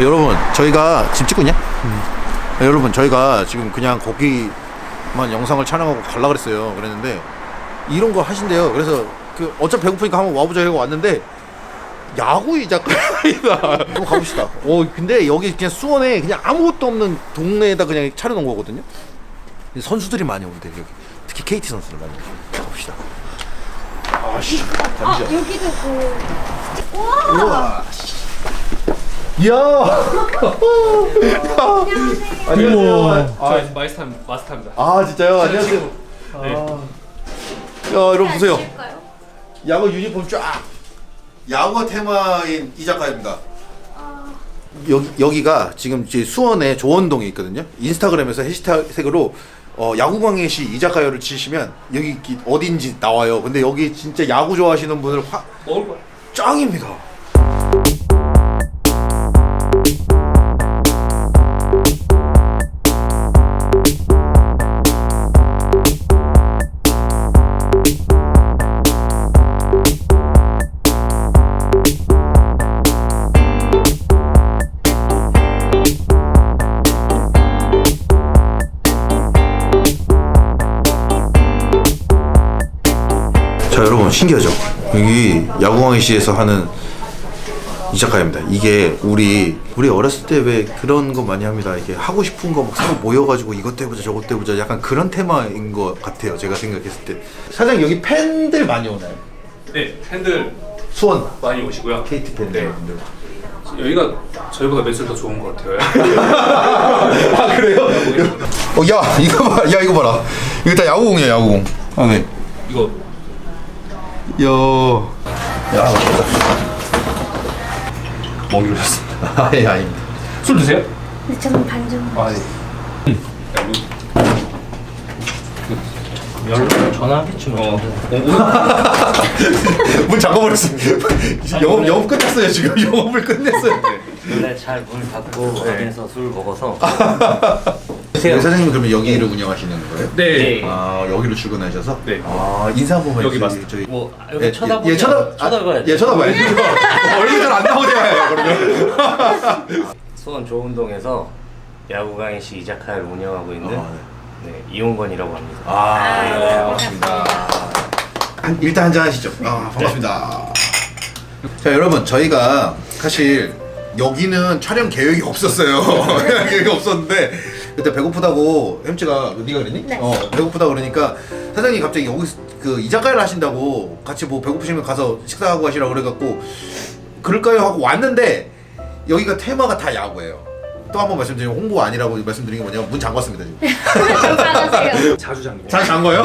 여러분 저희가 지금 찍고 있냐? 여러분 저희가 지금 그냥 거기만 영상을 촬영하고 갈라 그랬어요. 그랬는데 이런 거 하신대요. 그래서 그 어차피 배고프니까 한번 와보자 하고 왔는데 야구 이자카야다. 한번 가봅시다. 근데 여기 그냥 수원에 그냥 아무것도 없는 동네에다 그냥 차려놓은 거거든요. 선수들이 많이 오는데 여기 특히 KT 선수들 많이 가봅시다. 아씨 잠시만. 여기도 그 우와. 이야. 안녕하세요. 안녕하세요. 마스터입니다. 아 진짜요? 안녕하세요. 네. 야 여러분 보세요. 야구 유니폼 쫙. 야구가 테마인 이자카야입니다. 여기가 지금 이제 수원의 조원동에 있거든요. 인스타그램에서 해시태그로 야구광해시 이자카야를 치시면 여기 어딘지 나와요. 근데 여기 진짜 야구 좋아하시는 분들 먹을 거야. 짱입니다. 자 여러분 신기하죠? 여기 야구광해시에서 하는 이자카야입니다. 이게 우리 어렸을 때 왜 그런 거 많이 합니다. 이게 하고 싶은 거 막 서로 모여가지고 이것도 해보자 저것도 해보자 약간 그런 테마인 것 같아요. 제가 생각했을 때. 사장님 여기 팬들 많이 오나요? 네, 팬들 수원 많이 오시고요. KT 팬들. 네. 여기가 저희보다 매출 더 좋은 것 같아요. 아 그래요? 야 이거 봐, 야 이거 봐라. 이거 다 야구공이야 야구공. 아 네. 이거 야. 먹이 오셨습니다. 아예 아닙니다. 술 드세요? 근데 저는 반좀 아 네. 전화하겠지 뭐. 문 잠궈버렸어. 영업 끝났어요 지금. 영업을 끝냈어요. 원래 잘 문 닫고 안에서 술 먹어서. 네, 사장님은 그러면 여기를 운영하시는 거예요? 네. 아 여기로 출근하셔서? 네. 아 인사 한번 여기 해주세요. 맞- 저희 뭐 예, 여기 쳐다보면 예, 쳐다봐야지. 예 쳐다봐야지. 얼굴 잘 안 나오잖아요. 그러면. 수원 조운동에서 야구강의시 이자카야를 운영하고 있는 네, 이용건이라고 합니다. 네, 반갑습니다. 일단 한잔 하시죠. 반갑습니다. 자 여러분 저희가 사실 여기는 촬영 계획이 없었어요. 계획이 없었는데 그때 배고프다고 햄찌가 네가 그랬니? 네. 배고프다 그러니까 사장님이 갑자기 여기 그 이자카야를 하신다고 같이 뭐 배고프시면 가서 식사하고 하시라고 그래갖고 그럴까요 하고 왔는데 여기가 테마가 다 야구예요. 또 한 번 말씀드리면 홍보 아니라고 말씀드린 게 뭐냐면 문 잠궜습니다 지금. 잘하세요. 자주 잠궈. 잘 잔 거예요?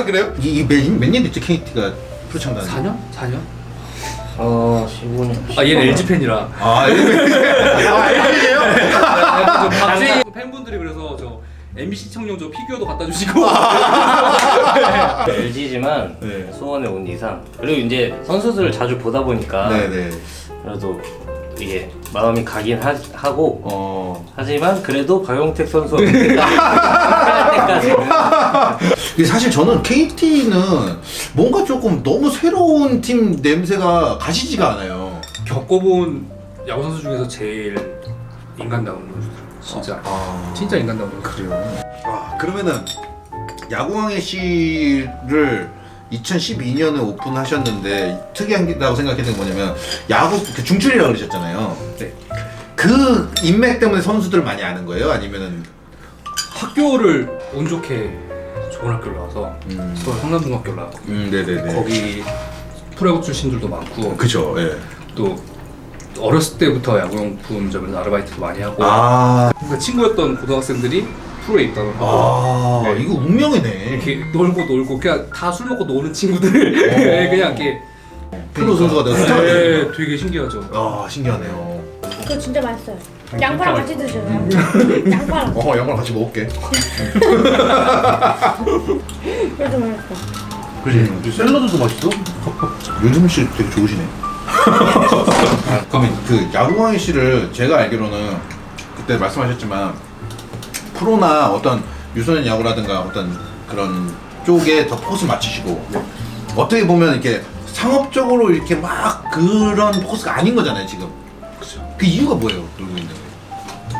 그래요? 이몇년 됐지 KT가 프로창단? 4년? 4년? 15년. 아 얘는 LG 팬이라. LG예요? 박재희 팬분들이 그래서 저 MBC 시청용 저 피규어도 갖다 주시고. LG지만 네. 수원에 온 이상 그리고 이제 선수들을 자주 보다 보니까 네네. 그래도 이게 마음이 가긴 하고 하지만 그래도 박용택 선수가 할 때까지는 근데 사실 저는 KT는 뭔가 조금 너무 새로운 팀 냄새가 가시지가 않아요. 겪어본 야구 선수 중에서 제일 인간다운 선수들. 진짜. 진짜 인간다운 선수. 그래요. 그러면은 야구왕의 시를 2012년에 오픈하셨는데 특이하다고 생각했던 게 뭐냐면 야구 그 중출이라고 그러셨잖아요. 네. 그 인맥 때문에 선수들 많이 아는 거예요? 아니면은 학교를 운 좋게 좋은 학교를 나와서 서울 성남중학교를 나왔거든요. 네네네. 거기 프로야구 출신들도 많고 그죠. 예. 또 어렸을 때부터 야구용품점에서 아르바이트도 많이 하고 그러니까 친구였던 고등학생들이 프로에 입단을 하고 네. 이거 운명이네. 이렇게 놀고 그냥 다 술 먹고 노는 친구들 그냥 이렇게 프로 선수가 돼서 네, 되게 신기하죠. 신기하네요. 그거 진짜 맛있어요. 양파랑 같이 드셔요. 양파랑. 양말 같이 먹을게. 그래도 맛있어. 그지? 샐러드도 맛있어? 윤수민 씨 되게 좋으시네. 그러면 그 야구광희 씨를 제가 알기로는 그때 말씀하셨지만 프로나 어떤 유소년 야구라든가 어떤 그런 쪽에 더 포커스 맞추시고 어떻게 보면 이렇게 상업적으로 이렇게 막 그런 포커스가 아닌 거잖아요 지금. 그렇죠. 그 이유가 뭐예요? 놀고 있는 거.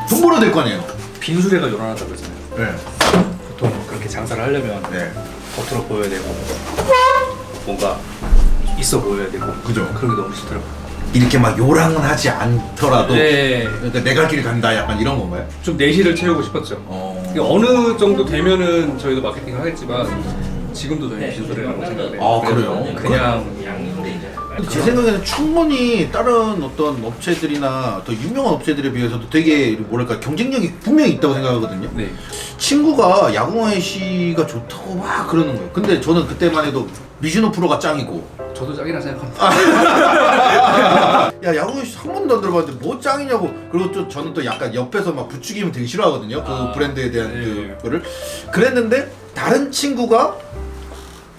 돈 벌어야 될 거 아니에요? 빈수레가 요란하다고 그러잖아요. 네. 보통 그렇게 장사를 하려면 네. 겉으로 보여야 되고 뭔가 있어 보여야 되고 그죠. 그런 게 너무 싫더라고요. 이렇게 막 요랑은 하지 않더라도 네. 그러니까 내 갈 길 간다 약간 이런 건가요? 좀 내실을 채우고 싶었죠. 어느 정도 되면은 저희도 마케팅을 하겠지만 지금도 저희는 빈수레라고 생각해요. 아, 그래요? 그냥 제 생각에는 충분히 다른 어떤 업체들이나 더 유명한 업체들에 비해서도 되게 뭐랄까 경쟁력이 분명히 있다고 생각하거든요. 네. 친구가 야구광희 씨가 좋다고 막 그러는 거예요. 근데 저는 그때만 해도 미즈노 프로가 짱이고 저도 짱이라 생각합니다. 야 야구광희 씨 한 번도 안 들어봤는데 뭐 짱이냐고. 그리고 또 저는 또 약간 옆에서 막 부추기면 되게 싫어하거든요. 그 브랜드에 대한 네. 그거를. 그랬는데 다른 친구가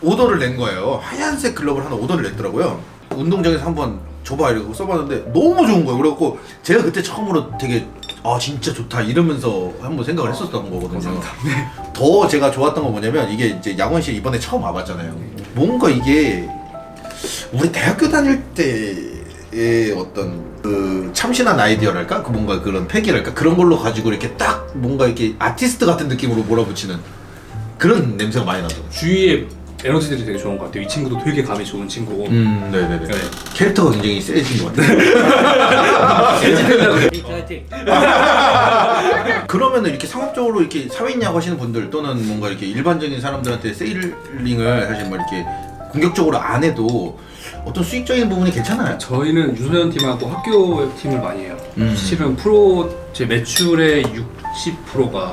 오더를 낸 거예요. 하얀색 글러브를 하나 오더를 냈더라고요. 운동장에서 한번 줘봐 이러고 써봤는데 너무 좋은 거예요. 그래갖고 제가 그때 처음으로 되게 아 진짜 좋다 이러면서 한번 생각을 했었던 거거든요. 더 제가 좋았던 건 뭐냐면 이게 이제 야구광희 씨 이번에 처음 와봤잖아요. 뭔가 이게 우리 대학교 다닐 때의 어떤 그 참신한 아이디어랄까? 그 뭔가 그런 패기랄까? 그런 걸로 가지고 이렇게 딱 뭔가 이렇게 아티스트 같은 느낌으로 몰아붙이는 그런 냄새가 많이 나죠. 주위에 에너지들이 되게 좋은 것 같아요. 이 친구도 되게 감이 좋은 친구고. 네네네. 네. 캐릭터가 굉장히 세진 것 같아요. 화이팅! 그러면은 이렇게 상업적으로 이렇게 사회인 야구 하시는 분들 또는 뭔가 이렇게 일반적인 사람들한테 세일링을 사실 뭐 이렇게 공격적으로 안 해도 어떤 수익적인 부분이 괜찮아요. 저희는 유소년 팀하고 학교 팀을 많이 해요. 실은 프로 제 매출의 60%가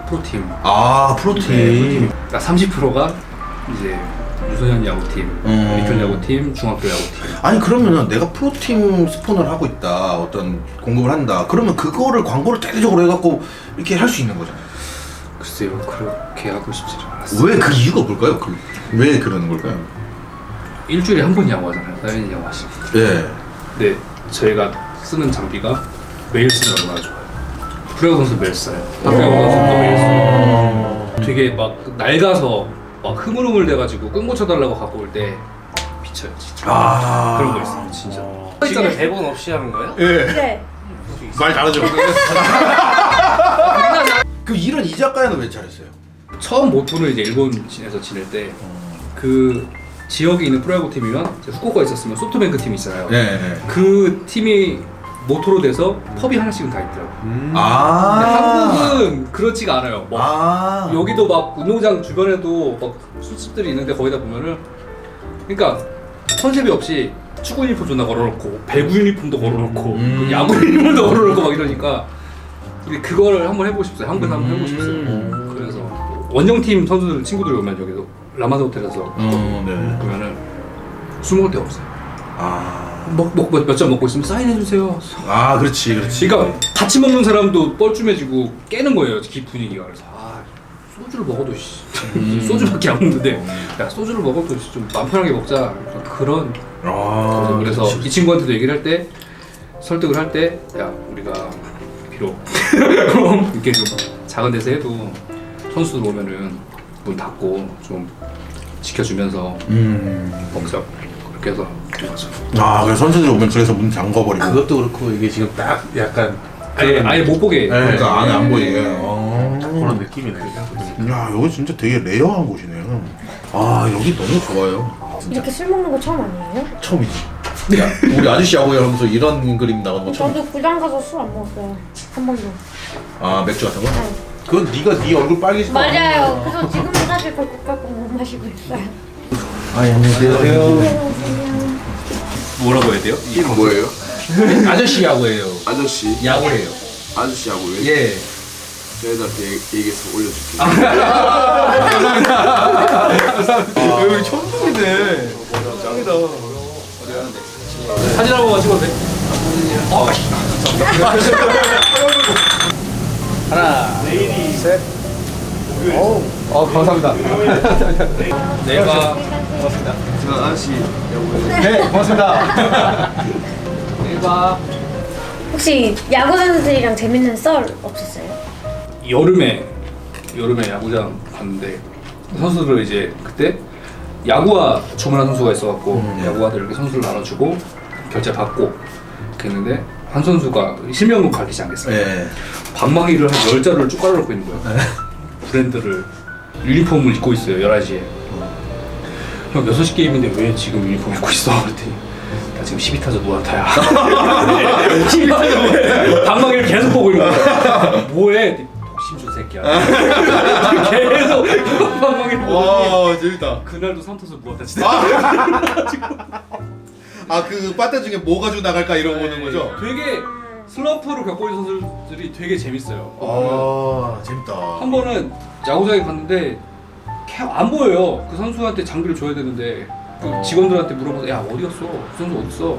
프로팀. 아 프로팀. 그러니까 30%가 이제 유소년 야구팀, 리플 야구팀, 중학교 야구팀. 아니 그러면은 내가 프로팀 스폰을 하고 있다 어떤 공급을 한다 그러면 그거를 광고를 대대적으로 해갖고 이렇게 할 수 있는 거잖아요. 글쎄요, 그렇게 하고 싶지 않았어요. 왜 그 이유가 뭘까요? 왜 그러는 걸까요? 일주일에 한 번 야구하잖아요. 사회인 야구 하시고. 예. 근데 저희가 쓰는 장비가 매일 쓰면 얼마나 좋아요. 프로야구 선수 매일 써요. 학교야구 선수도 매일 써요. 되게 막 낡아서 막 흐물흐물 돼가지고 끈 고쳐달라고 갖고 올 때 미쳐요 진짜. 그런 거 있어요 진짜. 지금 대본 없이 하는 거예요? 예. 네. 말 잘하죠. 그 이런 이 작가는 왜 잘했어요? 처음 모토는 이제 일본에서 지낼 때 그 지역에 있는 프로야구 팀이면 후쿠오카에 있었으면 소프트뱅크 팀이 있잖아요. 네. 그 팀이 모토로 돼서 펍이 하나씩은 다 있더라고요. 근데 아. 한국은 그렇지가 않아요. 뭐 아. 여기도 막 운동장 주변에도 막 술집들이 있는데 거기다 보면은 그러니까 컨셉이 없이 축구 유니폼 존나 걸어놓고 배구 유니폼도 걸어놓고 그 야구 유니폼도 걸어놓고 막 이러니까 근데 그거를 한번 해보고 싶어요. 한국에서 한번 해보고 싶어요. 그래서 원정팀 선수들 친구들이 오면 여기도 라마다 호텔에서 네. 보면은 술 먹을 데 없어요. 아. 몇 잔 먹고 있으면 사인해주세요. 아, 그렇지, 그렇지. 그러니까 같이 먹는 사람도 뻘쭘해지고 깨는 거예요. 분위기가. 그래서 소주를 먹어도 소주밖에 안 먹는데 야 소주를 먹어도 좀 마음 편하게 먹자 그런. 그래서 이 친구한테도 얘기를 할 때 설득을 할 때 야 우리가 비록 이렇게 좀 작은 데서 해도 선수들 오면은 문 닫고 좀 지켜주면서 먹자 그렇게 해서 맞아. 아, 그래서 선수들이 오면 그래서 문 잠궈버리고. 그것도 그렇고 이게 지금 딱 약간 아예 못 보게. 그러니까 안에 안 보이게. 그런 느낌이네. 야, 여기 진짜 되게 레어한 곳이네요. 아, 여기 너무 좋아요. 진짜 이렇게 술 먹는 거 처음 아니에요? 처음이지. 야, 우리 아저씨 야구회 하면서 이런 그림 나오는 거 처음. 저도 구장 가서 술 안 먹었어요. 한 번도. 아, 맥주 같은 거? 네. 그건 네가 네 얼굴 빨개지고. 맞아요. 그래서 지금은 사실 걸컥걸컥 못 마시고 있어요. 아, 안녕하세요. 안녕하세요. 뭐라고 해야 돼요? 이름 뭐예요? 아저씨 야구예요. 아저씨 야구예요. 아저씨 야구예요? 예. 저희들한테 얘기해서 올려줄게요. 여기 천국인데. 짱이다. 사진 한 번만 찍어도 돼? 하나, 셋. 감사합니다. 내가 저 아저씨 야구예요. 네, 고맙습니다. 내가 혹시 야구 선수들이랑 재밌는 썰 없었어요? 여름에 야구장 갔는데 선수들 이제 그때 야구화 주문한 선수가 있어갖고 야구화들 이렇게 선수를 나눠주고 결제 받고 그랬는데 한 선수가 실명은 밝히지 않겠습니다. 네. 방망이를 한 10자루를 쭉 깔아놓고 있는 거예요. 브랜드를 유니폼을 입고 있어요. 11시에. 형 6시 게임인데 왜 지금 유니폼 입고 있어? 그랬더니 나 지금 12타자 무안타야. 12타자 방망이를 계속 보고 있는 거야. 뭐해? 독심주 새끼야. 계속 방망이를 보고 와 재밌다. 그날도 3타수 무안타 치다. 아 그 빠따 중에 뭐 가지고 나갈까 이런 거 보는 거죠? 되게 슬럼프를 겪고 있는 선수들이 되게 재밌어요. 아 재밌다. 한 번은 야구장에 갔는데 안 보여요. 그 선수한테 장비를 줘야 되는데 그 직원들한테 물어봐서 야 어디 갔어? 그 선수 어디 있어?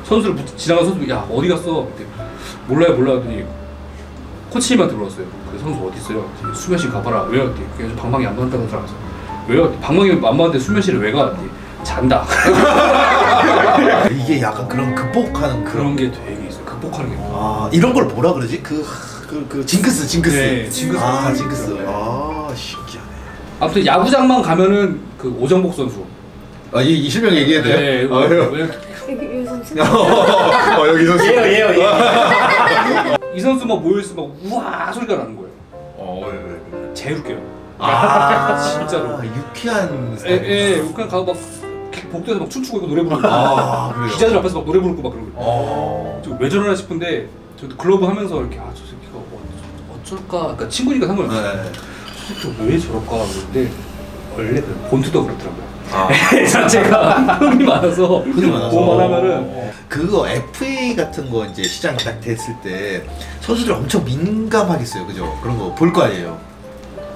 선수를 지나간 선수 야 어디 갔어? 그때 몰라요 하더니 코치님한테 물었어요. 그 선수 어디 있어요? 수면실 가봐라. 왜요? 그래서 방망이 안 맞는다고 들어가서 왜요? 방망이 안 맞는데 수면실에 왜 가? 잔다. 이게 약간 그런 극복하는 그런 게 되게 있어요. 극복하는 게. 아 이런 걸 뭐라 그러지? 그 징크스. 네, 징크스. 아 징크스. 아 신기하네. 아무튼 야구장만 가면은 그 오정복 선수. 아이 실명 얘기해야 돼요? 네, 여기 선수. 여기 선수. 예요. 이 선수 막 모여있으면 막 우와 소리가 나는 거예요. 왜? 제일 웃겨요. 아 진짜로. 유쾌한 스타일. 그냥 가서 막 복도에서 막 춤추고 있고 노래 부르고 그래요? 기자들 앞에서 막 노래 부르고 막 그러고 어. 왜 저러나 싶은데 저도 글러브 하면서 이렇게 저 새끼가 어쩔까 그러니까 친구니까 상관없어요. 네. 저 새끼가 왜 저럴까 그러는데 원래 본투도 그렇더라고요. 아. 자체가 흥이 많아서 흔히 많아서. 뭐만 하면은 그거 FA 같은 거 이제 시장이 딱 됐을 때 선수들 엄청 민감하겠어요, 그죠? 그런 거 볼 거 아니에요.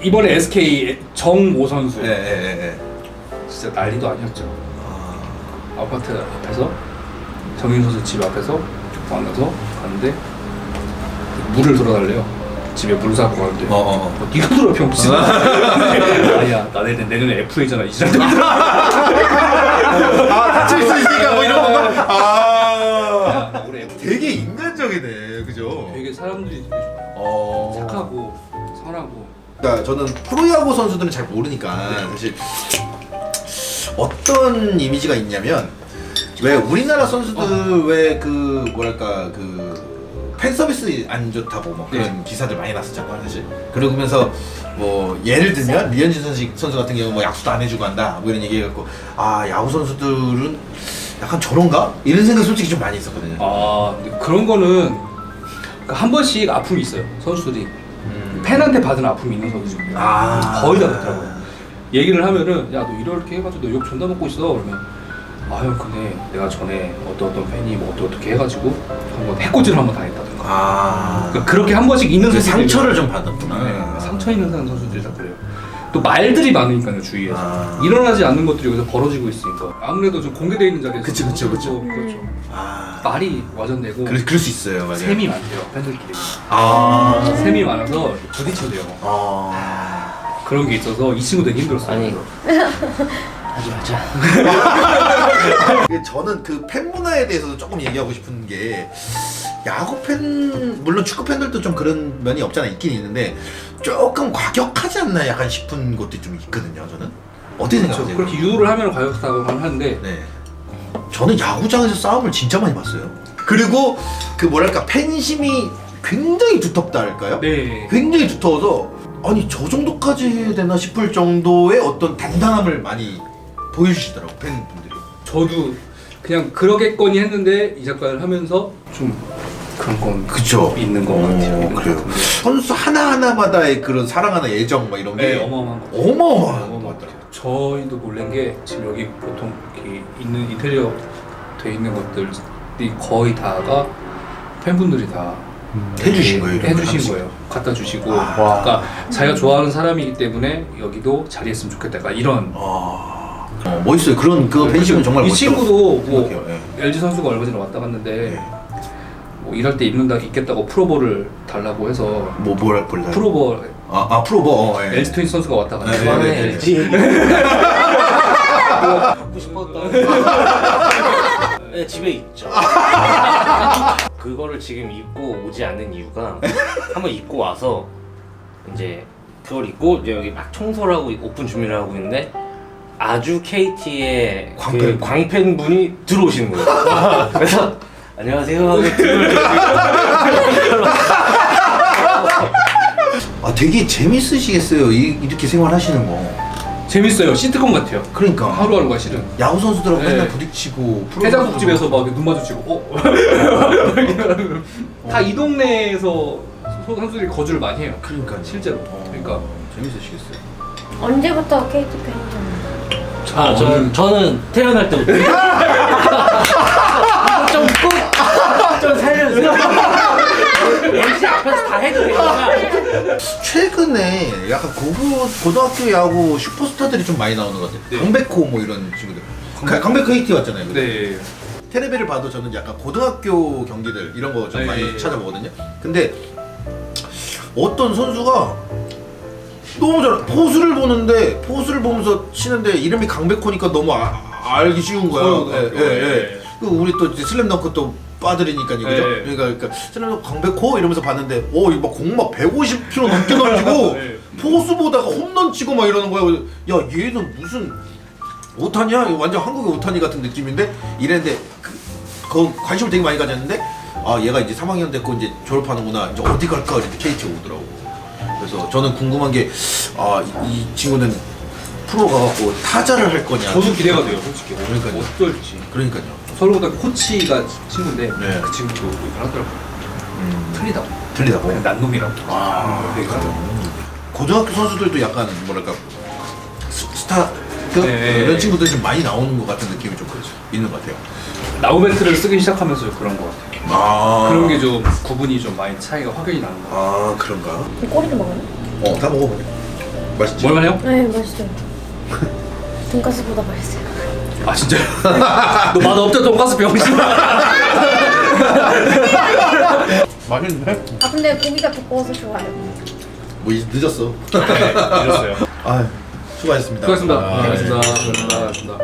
이번에 SK 정모 선수 네. 진짜 난리도 아니었죠. 아파트 앞에서 정인 선수 집 앞에서 만나서 갔는데 물을 들어달래요. 집에 물 사고 가는데 네가 들어 병신. 아니야 나 내년에 FA잖아 이 사람. 다칠 수 있으니까 뭐 이런 거. 야, 우리 FA 되게 인간적이네, 그죠? 되게 사람들이 되게 좋아요. 어. 착하고 선하고. 그러니까 저는 프로야구 선수들은 잘 모르니까 사실 어떤 이미지가 있냐면 왜 우리나라 선수들 왜 그 뭐랄까 그 팬 서비스 안 좋다고 뭐 그런 기사들 많이 났었잖아요 사실. 그러면서 뭐 예를 들면 류현진 선수 같은 경우 뭐 약수도 안 해주고 한다 뭐 이런 얘기해갖고 아 야구 선수들은 약간 저런가 이런 생각 솔직히 좀 많이 있었거든요. 아 근데 그런 거는 그러니까 한 번씩 아픔이 있어요 선수들이. 팬한테 받은 아픔이 있는 선수들 거의 다 그렇더라고요. 얘기를 하면은 야 너 이렇게 해가지고 너 욕 존나 먹고 있어 그러면 아 형 근데 내가 전에 어떤 팬이 뭐 어떻게 해가지고 한번 해코지를 한번 당했다든가. 그러니까 그렇게 한 번씩 있는 그 선수들이 상처를 좀 받았구나. 네, 상처 있는 사람 선수들이 다 그래요. 또 말들이 많으니까요 주위에서 일어나지 않는 것들이 여기서 벌어지고 있으니까 아무래도 좀 공개되어 있는 자리에서 그쵸. 그렇죠. 말이 와전되고 그럴 수 있어요, 맞아요. 셈이 많대요 팬들끼리. 셈이 많아서 부딪혀대요. 그런 게 있어서 이 친구 되게 힘들었어요. 아니 하지 마자. 저는 그 팬 문화에 대해서도 조금 얘기하고 싶은 게 야구 팬 물론 축구 팬들도 좀 그런 면이 없잖아 있긴 있는데 조금 과격하지 않나 약간 싶은 것도 좀 있거든요. 저는 어떻게 생각하세요? 그렇게 유도를 하면 과격하다고 하는데 네. 저는 야구장에서 싸움을 진짜 많이 봤어요. 그리고 그 뭐랄까 팬심이 굉장히 두텁다 할까요? 네. 굉장히 두터워서 아니 저 정도까지 해야 되나 싶을 정도의 어떤 단단함을 많이 보여주시더라고 팬분들이. 저도 그냥 그러겠거니 했는데 이 작가를 하면서 좀 그런 건 그쵸. 있는 것 같아요. 있는 그래요. 것 같은데. 선수 하나하나마다의 그런 사랑하는 애정 막 이런 게 네, 어마어마한 것 같아요. 어마어마한 어마어마한 것 것 같아요. 같아요. 저희도 놀란 게 지금 여기 보통 이렇게 있는 인테리어 돼 있는 것들이 거의 다가 팬분들이 다 해주신 거예요, 이런 걸 해주신 하나씩? 거예요. 갖다 주시고 그러니까 자기가 좋아하는 사람이기 때문에 여기도 자리했으면 좋겠다. 약간 이런. 멋있어요. 그런 그 팬심은 정말 이 멋있다고 친구도 뭐 생각해요. 예. LG 선수가 얼마 전에 왔다 갔는데 뭐 일할 때 있겠다고 프로볼을 달라고 해서 뭐라 볼래? 프로볼 프로버. 예. LG 트윈스 선수가 왔다 갔는데 네, 그만해 네. LG 얘기. 갖고 싶었던. 네, 집에 있죠. 그거를 지금 입고 오지 않는 이유가 한번 입고 와서 이제 그걸 입고 이제 여기 막 청소를 하고 오픈 준비를 하고 있는데 아주 KT의 광팬. 그 광팬분이 들어오시는 거예요. 그래서 안녕하세요 하고 등을 아 되게 재밌으시겠어요. 이렇게 생활하시는 거. 재밌어요. 시트콤 같아요. 그러니까 하루하루가 실은. 야구 선수들하고 네. 맨날 부딪히고 해장국집에서 막 눈 마주치고 다 이 동네에서 선수들이 거주를 많이 해요. 그러니까 실제로. 그러니까 재밌으시겠어요. 언제부터 KT 팬이셨나요? 저는 태어날 때부터 좀 살려주세요. MC 앞에서 다 해도 되니까. 최근에 약간 고등학교 야구 슈퍼스타들이 좀 많이 나오는 것 같아요. 네. 강백호 뭐 이런 친구들. 강백호 KT 왔잖아요. 그때. 네. 텔레비를 봐도 저는 약간 고등학교 경기들 이런 거 좀 네. 많이 찾아보거든요. 근데 어떤 선수가 너무 잘 포수를 보면서 치는데 이름이 강백호니까 너무 알기 쉬운 거야. 그리고 우리 또 이제 슬램덩크 또 빠들이니까 그죠? 네. 그러니까 슬램덩크 강백호 이러면서 봤는데 이거 공 150km 넘게 던지고 네. 포수 보다가 홈런 치고 막 이러는 거야. 야 얘는 무슨 오타니야? 이거 완전 한국의 오타니 같은 느낌인데 이랬는데 그 관심을 되게 많이 가졌는데 얘가 이제 3학년 됐고 이제 졸업하는구나. 이제 어디 갈까 이렇게 KT 오더라고. 그래서 저는 궁금한 게 이 친구는 프로 가갖고 타자를 할 거냐. 저도 기대가 돼요, 솔직히. 그러니까요. 어떨지. 그러니까요. 서울고등학교 코치가 친구인데 네. 그 친구도 얘기를 하더라고요. 틀리다고. 틀리다고. 그냥 난놈이라고. 고등학교 선수들도 약간 뭐랄까 스타급 네. 이런 친구들이 좀 많이 나오는 것 같은 느낌이 좀 있는 것 같아요. 나우멘트를 쓰기 시작하면서 그런 것 같아요. 그런 게 좀 구분이 좀 많이 차이가 확연히 나는 것 같아요. 그런가? 꼬리도 먹어요? 다 먹어보네. 맛있지? 뭘만해요? 네, 맛있어요. 돈가스보다 맛있어요. 아 진짜요? 너 맛없죠 돈가스 병신. 맛있네. 근데 고기가 두꺼워서 좋아요. 뭐 늦었어. 네, 이랬어요. 수고하셨습니다. 수고하셨습니다. 아, 수고하셨습니다. 수고하셨습니다.